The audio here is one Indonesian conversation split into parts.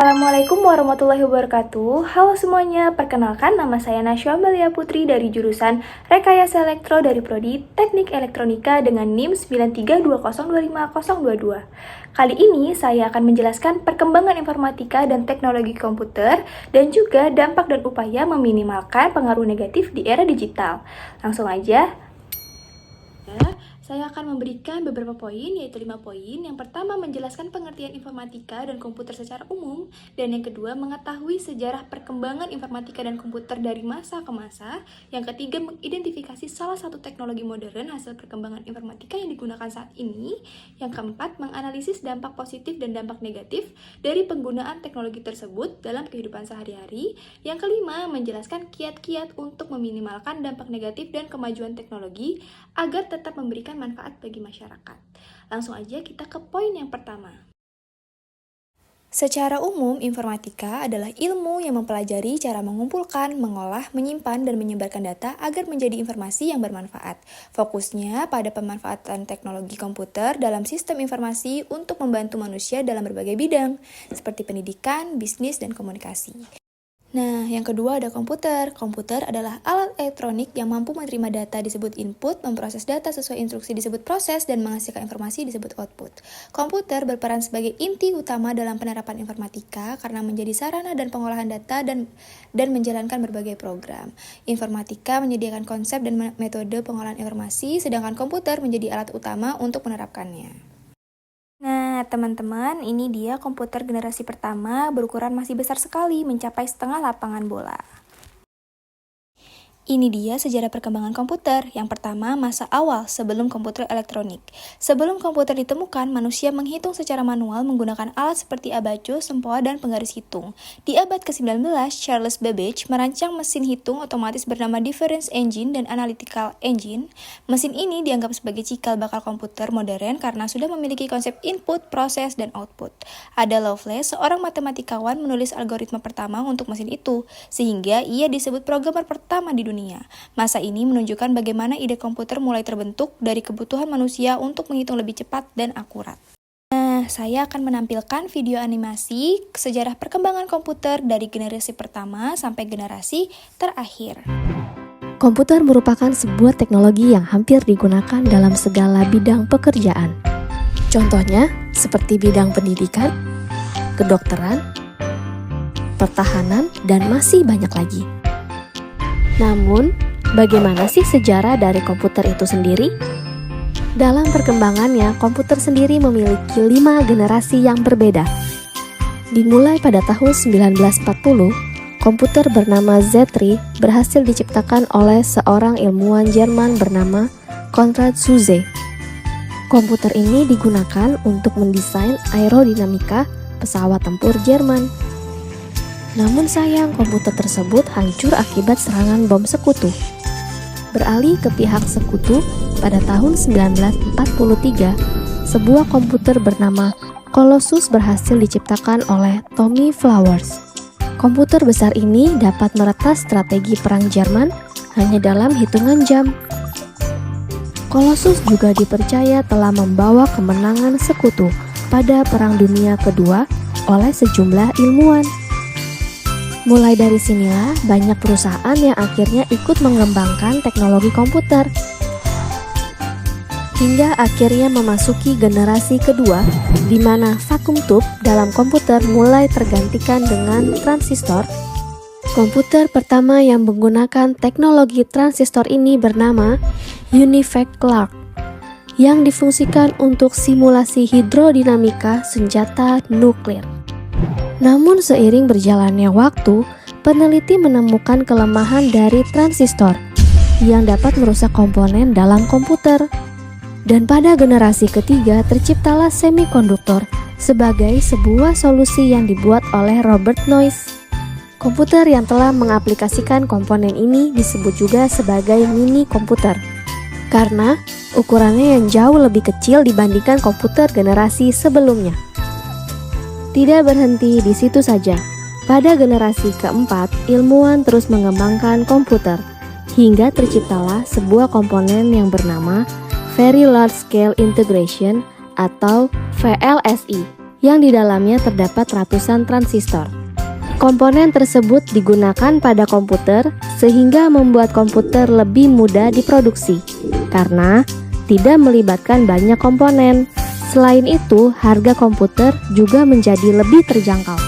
Assalamualaikum warahmatullahi wabarakatuh. Halo semuanya, perkenalkan nama saya Nasya Amalia Putri dari jurusan Rekayasa Elektro dari Prodi Teknik Elektronika dengan NIM 9320250022. Kali ini saya akan menjelaskan perkembangan informatika dan teknologi komputer dan juga dampak dan upaya meminimalkan pengaruh negatif di era digital. Langsung aja. Saya akan memberikan beberapa poin, yaitu 5 poin. Yang pertama, menjelaskan pengertian informatika dan komputer secara umum. Dan yang kedua, mengetahui sejarah perkembangan informatika dan komputer dari masa ke masa. Yang ketiga, mengidentifikasi salah satu teknologi modern hasil perkembangan informatika yang digunakan saat ini. Yang keempat, menganalisis dampak positif dan dampak negatif dari penggunaan teknologi tersebut dalam kehidupan sehari-hari. Yang kelima, menjelaskan kiat-kiat untuk meminimalkan dampak negatif dan kemajuan teknologi agar tetap memberikan manfaat bagi masyarakat. Langsung aja kita ke poin yang pertama. Secara umum, informatika adalah ilmu yang mempelajari cara mengumpulkan, mengolah, menyimpan, dan menyebarkan data agar menjadi informasi yang bermanfaat. Fokusnya pada pemanfaatan teknologi komputer dalam sistem informasi untuk membantu manusia dalam berbagai bidang, seperti pendidikan, bisnis, dan komunikasi. Nah, yang kedua ada komputer. Komputer adalah alat elektronik yang mampu menerima data disebut input, memproses data sesuai instruksi disebut proses, dan menghasilkan informasi disebut output. Komputer berperan sebagai inti utama dalam penerapan informatika karena menjadi sarana dan pengolahan data dan menjalankan berbagai program. Informatika menyediakan konsep dan metode pengolahan informasi, sedangkan komputer menjadi alat utama untuk menerapkannya. Nah, teman-teman, ini dia komputer generasi pertama berukuran masih besar sekali, mencapai setengah lapangan bola. Ini dia sejarah perkembangan komputer. Yang pertama, masa awal sebelum komputer elektronik. Sebelum komputer ditemukan, manusia menghitung secara manual menggunakan alat seperti abacus, sempoa, dan penggaris hitung. Di abad ke-19, Charles Babbage merancang mesin hitung otomatis bernama Difference Engine dan Analytical Engine. Mesin ini dianggap sebagai cikal bakal komputer modern karena sudah memiliki konsep input, proses, dan output. Ada Lovelace, seorang matematikawan, menulis algoritma pertama untuk mesin itu, sehingga ia disebut programmer pertama di dunia. Masa ini menunjukkan bagaimana ide komputer mulai terbentuk dari kebutuhan manusia untuk menghitung lebih cepat dan akurat. Nah, saya akan menampilkan video animasi sejarah perkembangan komputer dari generasi pertama sampai generasi terakhir. Komputer merupakan sebuah teknologi yang hampir digunakan dalam segala bidang pekerjaan. Contohnya, seperti bidang pendidikan, kedokteran, pertahanan, dan masih banyak lagi. Namun, bagaimana sih sejarah dari komputer itu sendiri? Dalam perkembangannya, komputer sendiri memiliki 5 generasi yang berbeda. Dimulai pada tahun 1940, komputer bernama Z3 berhasil diciptakan oleh seorang ilmuwan Jerman bernama Konrad Zuse. Komputer ini digunakan untuk mendesain aerodinamika pesawat tempur Jerman. Namun sayang, komputer tersebut hancur akibat serangan bom sekutu. Beralih ke pihak sekutu, pada tahun 1943, sebuah komputer bernama Colossus berhasil diciptakan oleh Tommy Flowers. Komputer besar ini dapat meretas strategi perang Jerman hanya dalam hitungan jam. Colossus juga dipercaya telah membawa kemenangan sekutu pada Perang Dunia Kedua oleh sejumlah ilmuwan. Mulai dari sinilah banyak perusahaan yang akhirnya ikut mengembangkan teknologi komputer. Hingga akhirnya memasuki generasi kedua, di mana vacuum tube dalam komputer mulai tergantikan dengan transistor. Komputer pertama yang menggunakan teknologi transistor ini bernama Univac Clark, yang difungsikan untuk simulasi hidrodinamika senjata nuklir. Namun seiring berjalannya waktu, peneliti menemukan kelemahan dari transistor yang dapat merusak komponen dalam komputer. Dan pada generasi ketiga terciptalah semikonduktor sebagai sebuah solusi yang dibuat oleh Robert Noyce. Komputer yang telah mengaplikasikan komponen ini disebut juga sebagai mini komputer karena ukurannya yang jauh lebih kecil dibandingkan komputer generasi sebelumnya. Tidak berhenti di situ saja. Pada generasi keempat, ilmuwan terus mengembangkan komputer, hingga terciptalah sebuah komponen yang bernama Very Large Scale Integration atau VLSI, yang di dalamnya terdapat ratusan transistor. Komponen tersebut digunakan pada komputer sehingga membuat komputer lebih mudah diproduksi karena tidak melibatkan banyak komponen. Selain itu, harga komputer juga menjadi lebih terjangkau.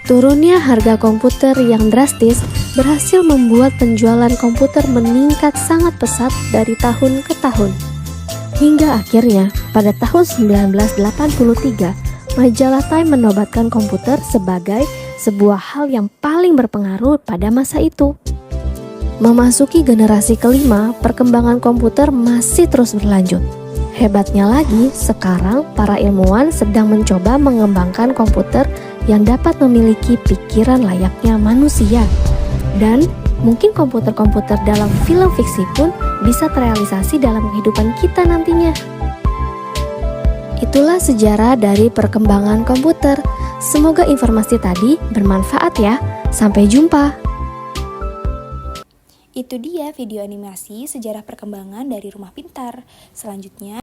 Turunnya harga komputer yang drastis berhasil membuat penjualan komputer meningkat sangat pesat dari tahun ke tahun. Hingga akhirnya, pada tahun 1983, majalah Time menobatkan komputer sebagai sebuah hal yang paling berpengaruh pada masa itu. Memasuki generasi kelima, perkembangan komputer masih terus berlanjut. Hebatnya lagi, sekarang para ilmuwan sedang mencoba mengembangkan komputer yang dapat memiliki pikiran layaknya manusia. Dan mungkin komputer-komputer dalam film fiksi pun bisa terrealisasi dalam kehidupan kita nantinya. Itulah sejarah dari perkembangan komputer. Semoga informasi tadi bermanfaat ya. Sampai jumpa. Itu dia video animasi sejarah perkembangan dari rumah pintar. Selanjutnya,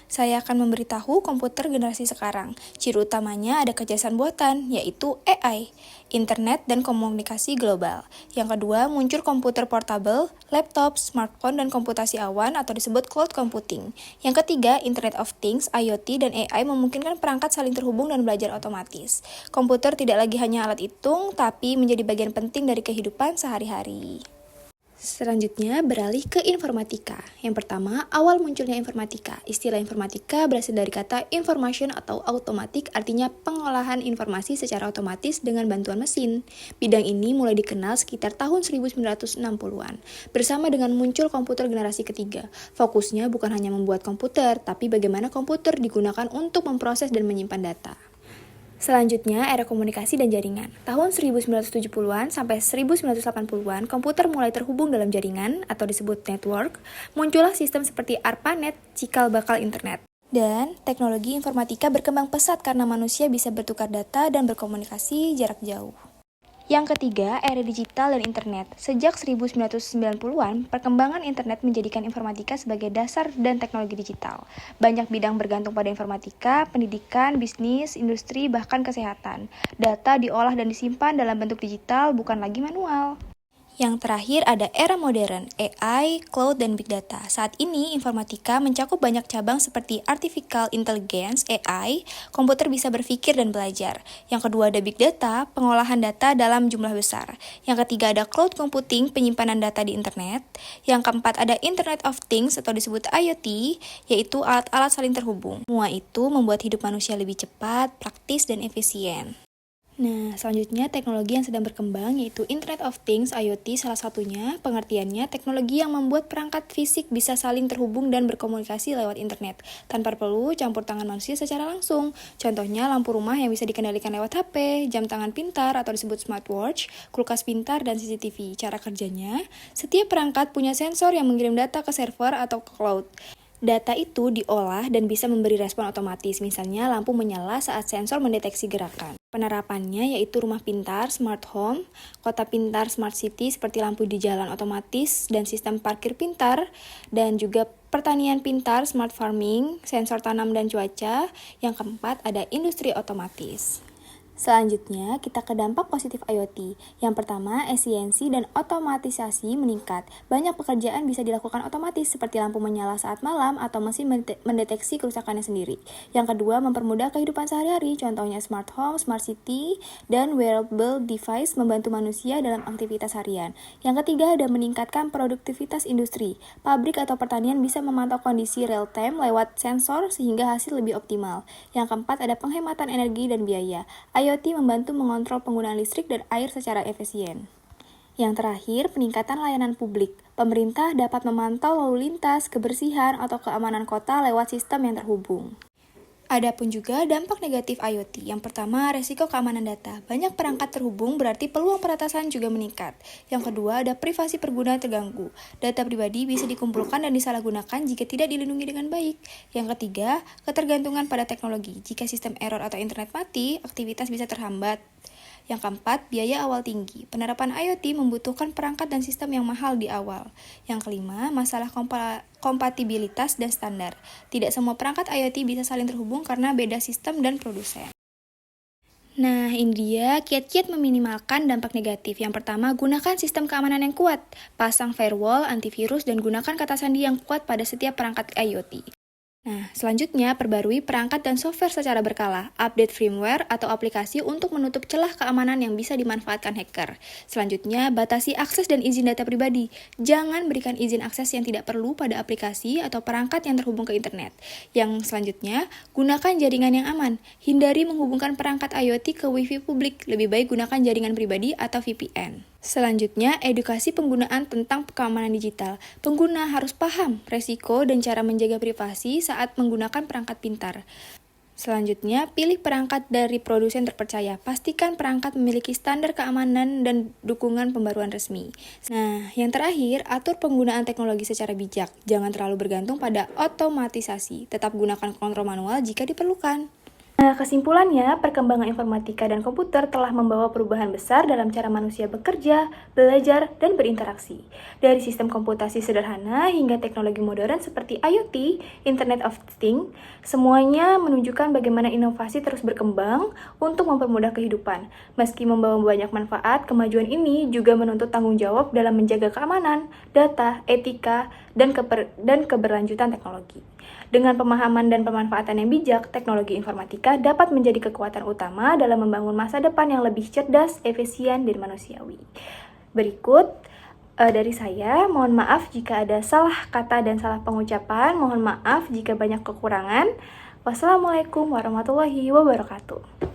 saya akan memberitahu komputer generasi sekarang. Ciri utamanya ada kecerdasan buatan, yaitu AI, internet dan komunikasi global. Yang kedua, muncul komputer portable, laptop, smartphone, dan komputasi awan atau disebut cloud computing. Yang ketiga, Internet of Things, IoT, dan AI memungkinkan perangkat saling terhubung dan belajar otomatis. Komputer tidak lagi hanya alat hitung, tapi menjadi bagian penting dari kehidupan sehari-hari. Selanjutnya beralih ke informatika. Yang pertama, awal munculnya informatika. Istilah informatika berasal dari kata information atau automatic, artinya pengolahan informasi secara otomatis dengan bantuan mesin. Bidang ini mulai dikenal sekitar tahun 1960-an, bersama dengan muncul komputer generasi ketiga. Fokusnya bukan hanya membuat komputer, tapi bagaimana komputer digunakan untuk memproses dan menyimpan data. Selanjutnya, era komunikasi dan jaringan. Tahun 1970-an sampai 1980-an, komputer mulai terhubung dalam jaringan atau disebut network. Muncullah sistem seperti ARPANET, cikal bakal internet. Dan teknologi informatika berkembang pesat karena manusia bisa bertukar data dan berkomunikasi jarak jauh. Yang ketiga, era digital dan internet. Sejak 1990-an, perkembangan internet menjadikan informatika sebagai dasar dan teknologi digital. Banyak bidang bergantung pada informatika, pendidikan, bisnis, industri, bahkan kesehatan. Data diolah dan disimpan dalam bentuk digital, bukan lagi manual. Yang terakhir ada era modern, AI, cloud, dan big data. Saat ini, informatika mencakup banyak cabang seperti artificial intelligence, AI, komputer bisa berpikir dan belajar. Yang kedua ada big data, pengolahan data dalam jumlah besar. Yang ketiga ada cloud computing, penyimpanan data di internet. Yang keempat ada Internet of Things atau disebut IoT, yaitu alat-alat saling terhubung. Semua itu membuat hidup manusia lebih cepat, praktis, dan efisien. Nah, selanjutnya teknologi yang sedang berkembang yaitu Internet of Things, IoT salah satunya. Pengertiannya, teknologi yang membuat perangkat fisik bisa saling terhubung dan berkomunikasi lewat internet, tanpa perlu campur tangan manusia secara langsung. Contohnya, lampu rumah yang bisa dikendalikan lewat HP, jam tangan pintar atau disebut smartwatch, kulkas pintar, dan CCTV. Cara kerjanya, setiap perangkat punya sensor yang mengirim data ke server atau ke cloud. Data itu diolah dan bisa memberi respon otomatis, misalnya lampu menyala saat sensor mendeteksi gerakan. Penerapannya yaitu rumah pintar, smart home, kota pintar, smart city seperti lampu di jalan otomatis, dan sistem parkir pintar, dan juga pertanian pintar, smart farming, sensor tanam dan cuaca. Yang keempat ada industri otomatis. Selanjutnya, kita ke dampak positif IoT. Yang pertama, efisiensi dan otomatisasi meningkat. Banyak pekerjaan bisa dilakukan otomatis seperti lampu menyala saat malam atau mesin mendeteksi kerusakannya sendiri. Yang kedua, mempermudah kehidupan sehari-hari. Contohnya smart home, smart city, dan wearable device membantu manusia dalam aktivitas harian. Yang ketiga, ada meningkatkan produktivitas industri. Pabrik atau pertanian bisa memantau kondisi real time lewat sensor sehingga hasil lebih optimal. Yang keempat, ada penghematan energi dan biaya. IoT membantu mengontrol penggunaan listrik dan air secara efisien. Yang terakhir, peningkatan layanan publik. Pemerintah dapat memantau lalu lintas, kebersihan, atau keamanan kota lewat sistem yang terhubung. Adapun juga dampak negatif IoT. Yang pertama, resiko keamanan data. Banyak perangkat terhubung berarti peluang peretasan juga meningkat. Yang kedua, ada privasi pengguna terganggu. Data pribadi bisa dikumpulkan dan disalahgunakan jika tidak dilindungi dengan baik. Yang ketiga, ketergantungan pada teknologi. Jika sistem error atau internet mati, aktivitas bisa terhambat. Yang keempat, biaya awal tinggi. Penerapan IoT membutuhkan perangkat dan sistem yang mahal di awal. Yang kelima, masalah kompatibilitas dan standar. Tidak semua perangkat IoT bisa saling terhubung karena beda sistem dan produsen. Nah, ini dia kiat-kiat meminimalkan dampak negatif. Yang pertama, gunakan sistem keamanan yang kuat. Pasang firewall, antivirus, dan gunakan kata sandi yang kuat pada setiap perangkat IoT. Nah, selanjutnya, perbarui perangkat dan software secara berkala, update firmware atau aplikasi untuk menutup celah keamanan yang bisa dimanfaatkan hacker. Selanjutnya, batasi akses dan izin data pribadi. Jangan berikan izin akses yang tidak perlu pada aplikasi atau perangkat yang terhubung ke internet. Yang selanjutnya, gunakan jaringan yang aman. Hindari menghubungkan perangkat IoT ke Wi-Fi publik. Lebih baik gunakan jaringan pribadi atau VPN. Selanjutnya, edukasi penggunaan tentang keamanan digital. Pengguna harus paham resiko dan cara menjaga privasi saat menggunakan perangkat pintar. Selanjutnya, pilih perangkat dari produsen terpercaya. Pastikan perangkat memiliki standar keamanan dan dukungan pembaruan resmi. Nah, yang terakhir, atur penggunaan teknologi secara bijak. Jangan terlalu bergantung pada otomatisasi. Tetap gunakan kontrol manual jika diperlukan. Nah, kesimpulannya, perkembangan informatika dan komputer telah membawa perubahan besar dalam cara manusia bekerja, belajar, dan berinteraksi. Dari sistem komputasi sederhana hingga teknologi modern seperti IoT, Internet of Things, semuanya menunjukkan bagaimana inovasi terus berkembang untuk mempermudah kehidupan. Meski membawa banyak manfaat, kemajuan ini juga menuntut tanggung jawab dalam menjaga keamanan, data, etika, dan keberlanjutan teknologi. Dengan pemahaman dan pemanfaatan yang bijak, teknologi informatika dapat menjadi kekuatan utama dalam membangun masa depan yang lebih cerdas, efisien, dan manusiawi. Berikut dari saya, mohon maaf jika ada salah kata dan salah pengucapan, mohon maaf jika banyak kekurangan. Wassalamualaikum warahmatullahi wabarakatuh.